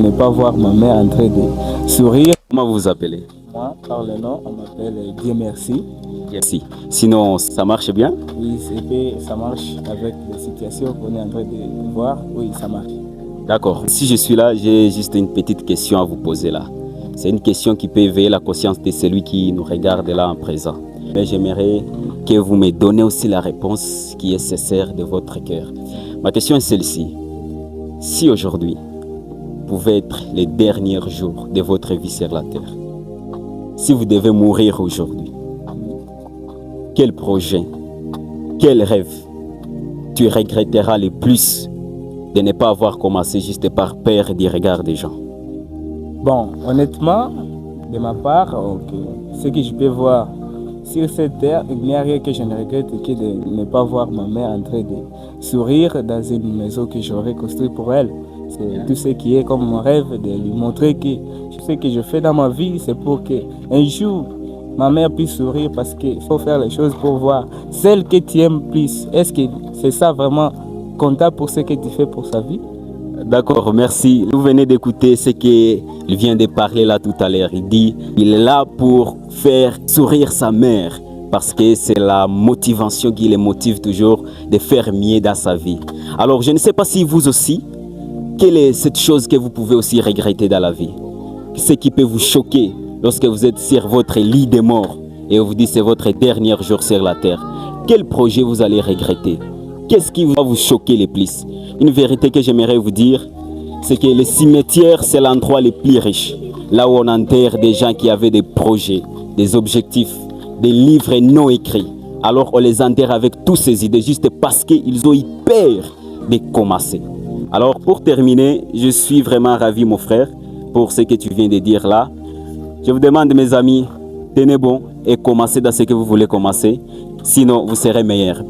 ne pas voir ma mère en train de sourire. Comment vous vous appelez? Moi, par le nom, on m'appelle Dieu merci. Merci. Sinon, ça marche bien? Oui, ça marche avec les situations qu'on est en train de voir. Oui, ça marche. D'accord. Si je suis là, j'ai juste une petite question à vous poser là. C'est une question qui peut éveiller la conscience de celui qui nous regarde là en présent. Mais j'aimerais que vous me donniez aussi la réponse qui est sincère de votre cœur. Ma question est celle-ci. Si aujourd'hui pouvait être les derniers jours de votre vie sur la terre, si vous devez mourir aujourd'hui, quel projet, quel rêve tu regretteras le plus de ne pas avoir commencé juste par peur du regard des gens? Bon, honnêtement, de ma part, ce que je peux voir sur cette terre, il n'y a rien que je ne regrette que de ne pas voir ma mère en train de sourire dans une maison que j'aurais construite pour elle. C'est tout ce qui est comme mon rêve, de lui montrer que ce que je fais dans ma vie, c'est pour qu'un jour, ma mère puisse sourire, parce qu'il faut faire les choses pour voir celle que tu aimes plus. Est-ce que c'est ça vraiment comptable pour ce que tu fais pour sa vie? D'accord, merci. Vous venez d'écouter ce qu'il vient de parler là tout à l'heure. Il dit qu'il est là pour faire sourire sa mère parce que c'est la motivation qui le motive toujours de faire mieux dans sa vie. Alors, je ne sais pas si vous aussi, quelle est cette chose que vous pouvez aussi regretter dans la vie? Ce qui peut vous choquer lorsque vous êtes sur votre lit de mort et on vous dit c'est votre dernier jour sur la terre. Quel projet vous allez regretter? Qu'est-ce qui va vous choquer le plus? Une vérité que j'aimerais vous dire, c'est que le cimetière, c'est l'endroit le plus riche. Là où on enterre des gens qui avaient des projets, des objectifs, des livres non écrits. Alors on les enterre avec toutes ces idées juste parce qu'ils ont eu peur de commencer. Alors pour terminer, je suis vraiment ravi mon frère pour ce que tu viens de dire là. Je vous demande mes amis, tenez bon et commencez dans ce que vous voulez commencer. Sinon vous serez meilleurs.